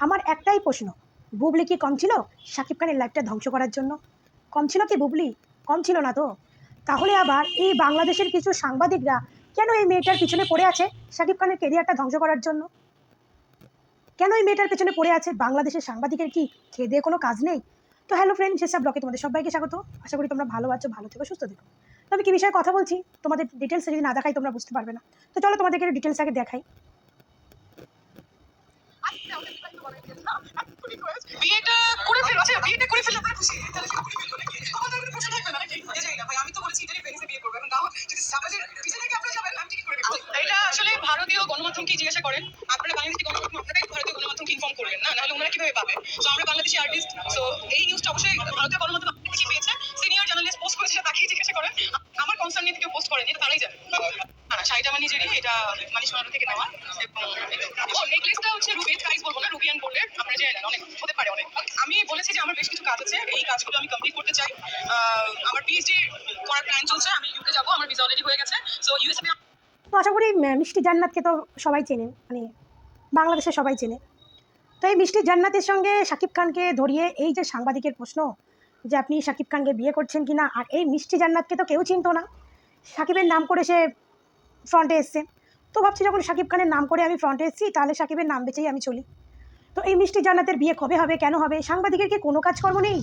আমার একটাই প্রশ্ন, বুবলি কি কম ছিল শাকিব খানের লাইফটা ধ্বংস করার জন্য? কম ছিল কি বুবলি? কম ছিল না তো। তাহলে আবার এই বাংলাদেশের কিছু সাংবাদিকরা কেন এই মেয়েটার পিছনে পড়ে আছে শাকিব খানের কেরিয়ারটা ধ্বংস করার জন্য? কেন এই মেয়েটার পেছনে পড়ে আছে? বাংলাদেশের সাংবাদিকের কি খেয়ে দিয়ে কোনো কাজ নেই? তো হ্যালো ফ্রেন্ড, সেসব ব্লগে তোমাদের সবাইকে স্বাগত। আশা করি তোমরা ভালো আছো, ভালো থেকো, সুস্থ থেকো। তবে কি বিষয়ে কথা বলছি তোমাদের ডিটেলসে যদি না দেখাই তোমরা বুঝতে পারবে না। তো চলো তোমাদেরকে ডিটেলস আগে দেখাই। বিয়েটা করে ফেলেছে, বিয়েটা করে ফেললে আপনারা খুশি? তাহলে সেটা করে ফেলবো নাকি? আমাদের কোনো প্রশ্ন থাকবে না নাকি? এটাই না ভাই, আমি তো বলেছি ইটালি প্যারিসে বিয়ে করবো, এবং না হোক যদি সমাজের পিছনে কি আপনারা যাবেন, আমি ঠিকই করে দেবো। এটা আসলে ভারতীয় গণমাধ্যমকে জিজ্ঞাসা করেন, আপনারা বাংলাদেশি গণমাধ্যম, আপনারাই ভারতীয় গণমাধ্যমকে ইনফর্ম করবেন না, নাহলে ওনারা কিভাবে পাবে? তো আমরা বাংলাদেশি আর্টিস্ট, তো এই নিউজটা অবশ্যই ভারতীয় গণমাধ্যম বেশি পেয়েছে। সিনিয়র জার্নালিস্ট পোস্ট করেছে, তাকেই জিজ্ঞাসা করেন। আমার কনসার্ন নিয়ে কেউ পোস্ট করেনি, এটা তারাই জানে। না শাড়িটা আমার নিজেরই, এটা মানিস মারানো থেকে নেওয়া। এবং নেকলেসটা হচ্ছে রুবি, প্রাইস বলবো না, রুবিয়ান গোল্ডের, আপনারা জেনে নেন, অনেক হতে পারে অনেক। আমি বলেছি যে আমার বেশ কিছু কাজ আছে, এই কাজগুলো আমি কমপ্লিট করতে চাই। আমার পিএইচডি করার প্ল্যান চলছে, আমি ইউকে যাবো, আমার ভিসা অলরেডি হয়ে গেছে। সো ইউএসএ তো আশা করি মিষ্টি জান্নাতকে তো সবাই চেনেন, মানে বাংলাদেশে সবাই চেনে। তো এই মিষ্টি জান্নাতের সঙ্গে শাকিব খানকে ধরিয়ে এই যে সাংবাদিকের প্রশ্ন যে আপনি শাকিব খানকে বিয়ে করছেন কি না, আর এই মিষ্টি জান্নাতকে তো কেউ চিনতো না, শাকিবের নাম করে সে ফ্রন্টে এসছে। তো ভাবছি যখন শাকিব খানের নাম করে আমি ফ্রন্টে এসেছি, তাহলে শাকিবের নাম বেঁচেই আমি চলি। তো এই মিষ্টি জান্নাতের বিয়ে কবে হবে, কেন হবে? সাংবাদিকের কি কোনো কাজকর্ম নেই?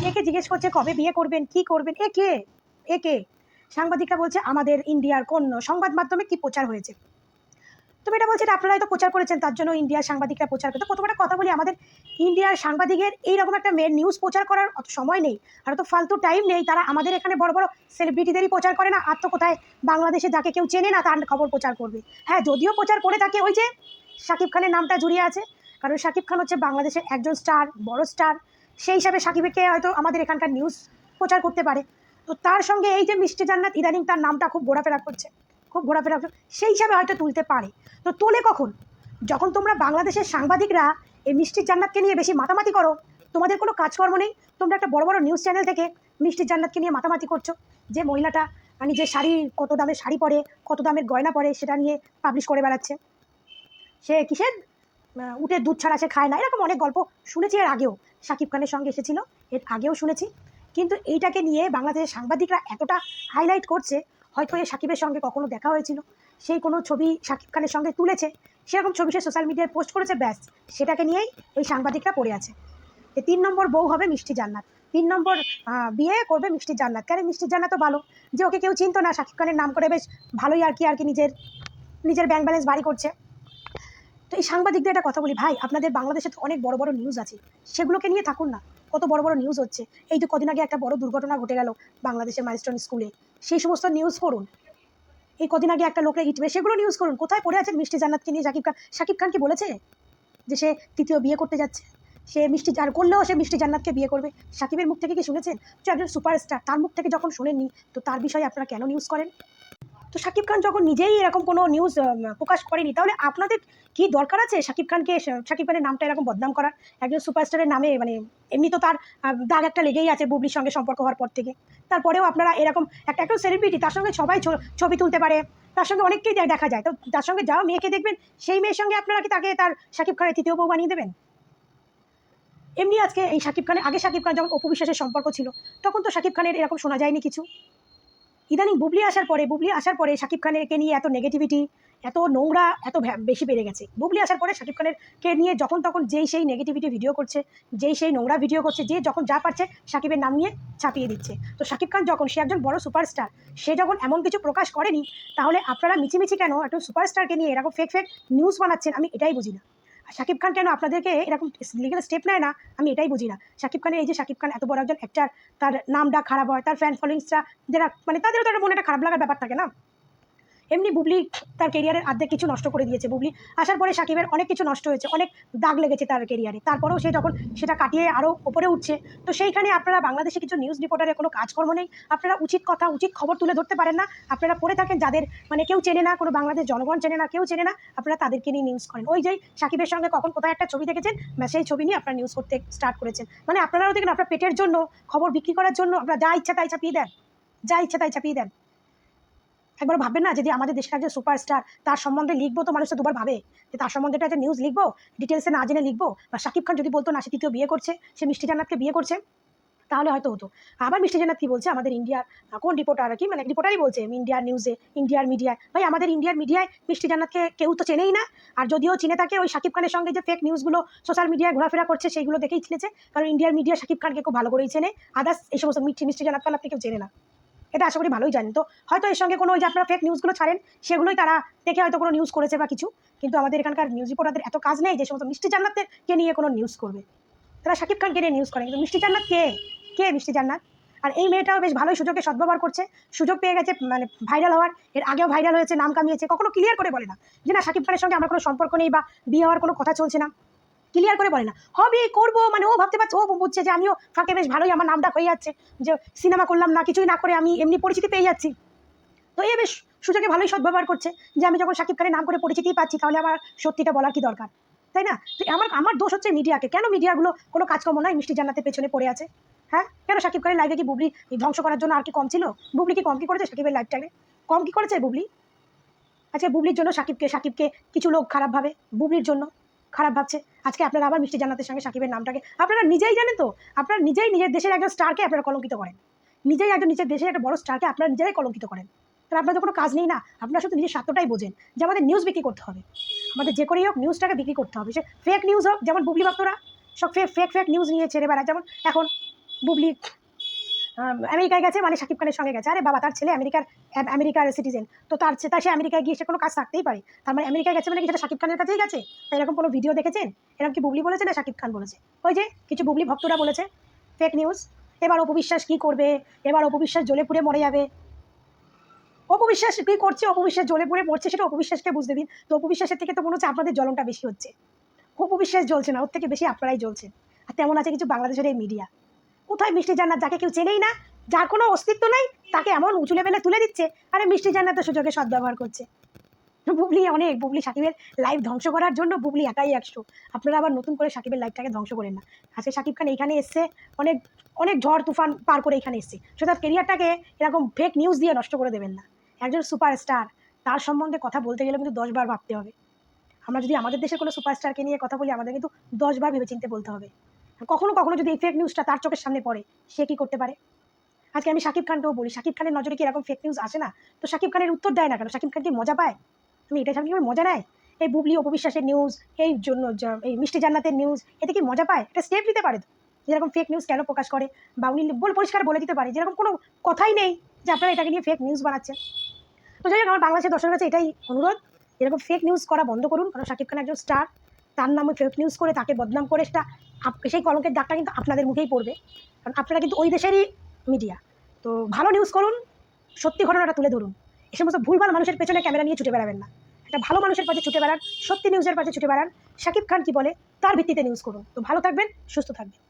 একে জিজ্ঞেস করছে কবে বিয়ে করবেন, কি করবেন? এ কে? সাংবাদিকরা বলছে আমাদের ইন্ডিয়ার কোন সংবাদ মাধ্যমে কি প্রচার হয়েছে। তুমি এটা বলছে, আপনারা হয়তো প্রচার করেছেন, তার জন্য ইন্ডিয়ার সাংবাদিকরা প্রচার করে। তো প্রথম একটা কথা বলি, আমাদের ইন্ডিয়ার সাংবাদিকের এইরকম একটা মেয়ের নিউজ প্রচার করার অত সময় নেই, আর অত ফালতু টাইম নেই। তারা আমাদের এখানে বড় বড় সেলিব্রিটিদেরই প্রচার করে না, আর তো কোথায় বাংলাদেশে যাকে কেউ চেনে না তার খবর প্রচার করবে। হ্যাঁ, যদিও প্রচার করে থাকে, ওই যে শাকিব খানের নামটা জড়িয়ে আছে, কারণ শাকিব খান হচ্ছে বাংলাদেশের একজন স্টার, বড় স্টার। সেই হিসাবে শাকিবকে হয়তো আমাদের এখানকার নিউজ প্রচার করতে পারে। তো তার সঙ্গে এই যে মিষ্টি জান্নাত ইদানিং তার নামটা খুব ঘোরাফেরা করছে, সেই হিসাবে হয়তো তুলতে পারে। তো তোলে কখন? যখন তোমরা বাংলাদেশের সাংবাদিকরা এই মিষ্টি জান্নাতকে নিয়ে বেশি মাতামাতি করো, তোমাদের কোনো কাজকর্ম নেই, তোমরা একটা বড় বড় নিউজ চ্যানেল থেকে মিষ্টি জান্নাতকে নিয়ে মাতামাতি করছো, যে মহিলাটা মানে যে শাড়ি, কত দামের শাড়ি পরে, কত দামের গয়না পরে, সেটা নিয়ে পাবলিশ করে বেড়াচ্ছে। সে কিসের উটের দুধ ছাড়া সে খায় না, এরকম অনেক গল্প শুনেছি এর আগেও। শাকিব খানের সঙ্গে এসেছিল, এর আগেও শুনেছি। কিন্তু এইটাকে নিয়ে বাংলাদেশের সাংবাদিকরা এতটা হাইলাইট করছে, হয়তো এই শাকিবের সঙ্গে কখনো দেখা হয়েছিল, সেই কোনো ছবি শাকিব খানের সঙ্গে তুলেছে, সেরকম ছবি সে সোশ্যাল মিডিয়ায় পোস্ট করেছে, ব্যাস সেটাকে নিয়েই এই সাংবাদিকরা পড়ে আছে যে 3 নম্বর বউ হবে মিষ্টি জান্নাত, 3 নম্বর বিয়ে করবে মিষ্টি জান্নাত। কারণ মিষ্টি জান্নাতও ভালো, যে ওকে কেউ চিনতো না, শাকিব খানের নাম করে বেশ ভালোই আর কি নিজের ব্যাংক ব্যালেন্স বাড়ি করছে। তো এই সাংবাদিকদের একটা কথা বলি, ভাই আপনাদের বাংলাদেশে তো অনেক বড় বড় নিউজ আছে, সেগুলোকে নিয়ে থাকুন না। কত বড় বড় নিউজ হচ্ছে, এই তো কদিন আগে একটা বড় দুর্ঘটনা ঘটে গেল বাংলাদেশের মাইলস্টোন স্কুলে, সেই সমস্ত নিউজ করুন। এই কদিন আগে একটা লোকের হিটবে, সেগুলো নিউজ করুন। কোথায় পড়ে আছেন মিষ্টি জান্নাতকে নিয়ে? শাকিব খান কি বলেছে যে সে তৃতীয় বিয়ে করতে যাচ্ছে? সে মিষ্টি আর করলেও সে মিষ্টি জান্নাতকে বিয়ে করবে? শাকিবের মুখ থেকে কি শুনেছেন? যে একজন সুপারস্টার, তার মুখ থেকে যখন শোনেননি, তো তার বিষয়ে আপনারা কেন নিউজ করেন? তো শাকিব খান যখন নিজেই এরকম কোনো নিউজ প্রকাশ করেনি, তাহলে আপনাদের কি দরকার আছে শাকিব খানের নামটা এরকম বদনাম করার? একজন সুপারস্টারের নামে মানে এমনি তো তার দাগ একটা লেগেই আছে বুবলির সঙ্গে সম্পর্ক হওয়ার পর থেকে। তারপরেও আপনারা এরকম একটা সেলিব্রিটি, তার সঙ্গে সবাই ছবি তুলতে পারে, তার সঙ্গে অনেককেই দেখা যায়। তো তার সঙ্গে যাও মেয়েকে দেখবেন, সেই মেয়ের সঙ্গে আপনারা কি তার শাকিব খানের তৃতীয় বউ বানিয়ে দেবেন? এমনি আজকে এই শাকিব খান যখন অপু বিশ্বাসের সম্পর্ক ছিল, তখন তো শাকিব খানের এরকম শোনা যায়নি কিছু। ইদানিং বুবলি আসার পরে শাকিব খানেরকে নিয়ে এত নেগেটিভিটি, এত নোংরা, এত বেশি বেড়ে গেছে। বুবলি আসার পরে শাকিব খানেরকে নিয়ে যখন তখন যেই সেই নেগেটিভিটি ভিডিও করছে, যেই সেই নোংরা ভিডিও করছে, যে যখন যা পারছে শাকিবের নাম নিয়ে ছাপিয়ে দিচ্ছে। তো শাকিব খান যখন সে একজন বড় সুপারস্টার, সে যখন এমন কিছু প্রকাশ করেনি, তাহলে আপনারা মিছিমিছি কেন একটা সুপারস্টারকে নিয়ে এরকম ফেক নিউজ বানাচ্ছেন? আমি এটাই বুঝি না। শাকিব খান কেন আপনাদেরকে এরকম লিগাল স্টেপ নেয় না, আমি এটাই বুঝি না। শাকিব খান এত বড় একজন অ্যাক্টার, তার নামটা খারাপ হয়, তার ফ্যান ফলোয়িংসরা যারা মানে তাদেরও তো একটা মনে একটা খারাপ লাগার ব্যাপার থাকে না? এমনি বুবলি তার কেরিয়ারের অর্ধেক কিছু নষ্ট করে দিয়েছে। বুবলি আসার পরে শাকিবের অনেক কিছু নষ্ট হয়েছে, অনেক দাগ লেগেছে তার কেরিয়ারে, তারপরেও সে যখন সেটা কাটিয়ে আরও ওপরে উঠছে, তো সেইখানে আপনারা বাংলাদেশে কিছু নিউজ রিপোর্টারের কোনো কাজকর্ম নেই, আপনারা উচিত কথা, উচিত খবর তুলে ধরতে পারেন না। আপনারা পড়ে থাকেন যাদের মানে কেউ চেনে না, কোনো বাংলাদেশ জনগণ চেনে না, কেউ চেনে না, আপনারা তাদেরকে নিয়ে নিউজ করেন। ওই যে শাকিবের সঙ্গে কখন কোথায় একটা ছবি দেখেছেন, সেই ছবি নিয়ে আপনারা নিউজ করতে স্টার্ট করেছেন। মানে আপনারাও দেখেন আপনার পেটের জন্য, খবর বিক্রি করার জন্য আপনারা যা ইচ্ছা তাই চাপিয়ে দেন। একবার ভাববেন না যদি আমাদের দেশের একজন সুপারস্টার তার সম্বন্ধে লিখবো তো মানুষ তো দুবার ভাবে যে তার সম্বন্ধে একটা নিউজ লিখবো, ডিটেলসে না জেনে লিখবো। বা শাকিব খান যদি বলতো না সে তৃতীয় বিয়ে করছে, সে মিষ্টি জান্নাতকে বিয়ে করছে, তাহলে হয়তো হতো। আবার মিষ্টি জান্নাত কি বলছে আমাদের ইন্ডিয়ার কোন রিপোর্টার আর কি, মানে রিপোর্টারই বলছে ইন্ডিয়ার নিউজে, ইন্ডিয়ার মিডিয়ায়, ভাই আমাদের ইন্ডিয়ার মিডিয়ায় মিষ্টি জান্নাতকে কেউ তো চেনেই না। আর যদিও চিনে থাকে ওই শাকিব খানের সঙ্গে যে ফেক নিউজগুলো সোশ্যাল মিডিয়ায় ঘোরাফেরা করছে সেইগুলো দেখেই চিনেছে, কারণ ইন্ডিয়ার মিডিয়া শাকিব খানকে খুব ভালো করেই চেনে, আদার্স এই সমস্ত মিষ্টি জান্নাত আপনি কেউ চেনে না, এটা আশা করি ভালোই জানেন। তো হয়তো এর সঙ্গে কোনো ওই যে আপনারা ফেক নিউজগুলো ছাড়েন সেগুলোই তারা দেখে হয়তো কোনো নিউজ করেছে বা কিছু, কিন্তু আমাদের এখানকার নিউজ রিপোর্টারদের এত কাজ নেই যে সমস্ত মিষ্টি জান্নাতকে নিয়ে কোনো নিউজ করবে। তারা শাকিব খানকে নিয়ে নিউজ করে, কিন্তু মিষ্টি জান্নাত কে, কে মিষ্টি জান্নাত? আর এই মেয়েটাও বেশ ভালোই সুযোগে সদ্ব্যবহার করছে, সুযোগ পেয়ে গেছে মানে ভাইরাল হওয়ার, এর আগেও ভাইরাল হয়েছে, নাম কামিয়েছে, কখনো ক্লিয়ার করে বলে না যে না শাকিব খানের সঙ্গে আমার কোনো সম্পর্ক নেই বা বিয়ে হওয়ার কোনো কথা চলছে না, ক্লিয়ার করে বলে না হবে করবো, মানে ও ভাবতে পারছে, ও বুঝছে যে আমিও ফাঁকে বেশ ভালোই আমার নামটা হয়ে যাচ্ছে, যে সিনেমা করলাম না কিছুই না করে আমি এমনি পরিচিতি পেয়ে যাচ্ছি। তো এ বেশ সুযোগে ভালোই সদ্ব্যবহার করছে যে আমি যখন শাকিব খানের নাম করে পরিচিতিই পাচ্ছি তাহলে আমার সত্যিটা বলার কি দরকার, তাই না? তো আমার দোষ হচ্ছে মিডিয়াকে, কেন মিডিয়াগুলো কোনো কাজকর্ম নাই মিষ্টি জান্নাতের পেছনে পড়ে আছে? হ্যাঁ, কেন শাকিব খানের লাইভে কি বুবলি ধ্বংস করার জন্য আর কি কম ছিল? বুবলি কি কম কি করেছে শাকিবের লাইভটাকে? কম কি করেছে বুবলি? আচ্ছা বুবলির জন্য শাকিবকে কিছু লোক খারাপ ভাবে, বুবলির জন্য খারাপ ভাবছে, আজকে আপনারা আবার মিষ্টি জান্নাতের সঙ্গে শাকিবের নামটাকে আপনারা নিজেই জানেন তো, আপনারা নিজেই নিজের দেশের একজন স্টারকে আপনারা কলঙ্কিত করেন, নিজেই একজন নিজের দেশের একটা বড় স্টারকে আপনারা নিজেরাই কলঙ্কিত করেন। তাহলে আপনাদের কোনো কাজ নেই না, আপনারা শুধু নিজের স্বার্থটাই বোঝেন যে আমাদের নিউজ বিক্রি করতে হবে, আমাদের যে করেই হোক নিউজটাকে বিক্রি করতে হবে, সে ফেক নিউজ হোক, যেমন বুবলি ভক্তরা সব ফেক নিউজ নিয়ে ছেড়ে বেড়ায়, যেমন এখন বুবলি আমেরিকায় গেছে মানে শাকিব খানের সঙ্গে গেছে, আরে বাবা তার ছেলে আমেরিকার সিটিজেন, তো তার সে আমেরিকায় গিয়ে সে কোনো কাজ থাকতেই পারে, তার মানে আমেরিকায় গেছে মানে কি সেটা শাকিব খানের কাছেই গেছে? তাই এরকম কোনো ভিডিও দেখেছেন? এরকম কি বুবলি বলেছে না শাকিব খান বলেছে? ওই যে কিছু বুবলি ভক্তরা বলেছে ফেক নিউজ। এবার অপু বিশ্বাস কী করবে, এবার অপু বিশ্বাস জ্বলে পুড়ে মরে যাবে। অপু বিশ্বাস কী করছে, অপু বিশ্বাস জ্বলে পুড়ে মরছে সেটা অপু বিশ্বাসকে বুঝতে দিন। তো অপু বিশ্বাসের থেকে তো মনে হচ্ছে আপনাদের জ্বলনটা বেশি হচ্ছে, অপু বিশ্বাস জ্বলছে না, ওর থেকে বেশি আপনারাই জ্বলছেন। আর তেমন আছে কিছু বাংলাদেশের এই মিডিয়া, কোথায় মিষ্টি জান্নাত যাকে কেউ চেনেই না, যার কোনো অস্তিত্ব নাই, তাকে এমন উঁচু লেভেলে তুলে দিচ্ছে, আরে মিষ্টি জান্নাতের সুযোগে সদ্ব্যবহার করছে। বুবলি সাকিবের লাইভ ধ্বংস করার জন্য বুবলি একাই 100, আপনারা আবার নতুন করে সাকিবের লাইভটাকে ধ্বংস করেন না। আজকে সাকিব খান এইখানে এসছে অনেক অনেক ঝড় তুফান পার করে এখানে এসছে, সে তার কেরিয়ারটাকে এরকম ফেক নিউজ দিয়ে নষ্ট করে দেবেন না। একজন সুপারস্টার, তার সম্বন্ধে কথা বলতে গেলে কিন্তু 10 বার ভাবতে হবে। আমরা যদি আমাদের দেশের কোনো সুপারস্টারকে নিয়ে কথা বলি আমাদের কিন্তু 10 বার ভেবে চিন্তে বলতে হবে। কখনো কখনো যদি এই ফেক নিউজটা তার চোখের সামনে পড়ে সে কী করতে পারে? আজকে আমি শাকিব খানকেও বলি, শাকিব খানের নজরে কি এরকম ফেক নিউজ আসে না? তো শাকিব খানের উত্তর দেয় না কেন? শাকিব খান কি মজা পায়? তুমি এটাই শাকিব খান মজা নেয়? এই বুবলি অপবিশ্বাসের নিউজ, এই জন্য এই মিষ্টি জান্নাতের নিউজ, এতে কি মজা পায়? একটা স্টেপ নিতে পারে তো, যেরকম ফেক নিউজ কেন প্রকাশ করে, বা উনি পরিষ্কার বলে দিতে পারে যেরকম কোনো কথাই নেই যে আপনারা এটাকে নিয়ে ফেক নিউজ বানাচ্ছেন। তো যাই হোক আমার বাংলাদেশের দর্শকের কাছে এটাই অনুরোধ, এরকম ফেক নিউজ করা বন্ধ করুন, কারণ শাকিব খান একজন স্টার, তার নামে ফেক নিউজ করে তাকে বদনাম করে সেটা সেই কলঙ্কের দাগটা কিন্তু আপনাদের মুখেই পড়বে, কারণ আপনারা কিন্তু ওই দেশেরই মিডিয়া। তো ভালো নিউজ করুন, সত্যি ঘটনাটা তুলে ধরুন, এই সমস্ত ভুলভাল মানুষের পেছনে ক্যামেরা নিয়ে ছুটে বেড়াবেন না, একটা ভালো মানুষের পাশে ছুটে বেড়ান, সত্যি নিউজের পাশে ছুটে বেড়ান, শাকিব খান কি বলে তার ভিত্তিতে নিউজ করুন। তো ভালো থাকবেন, সুস্থ থাকবেন।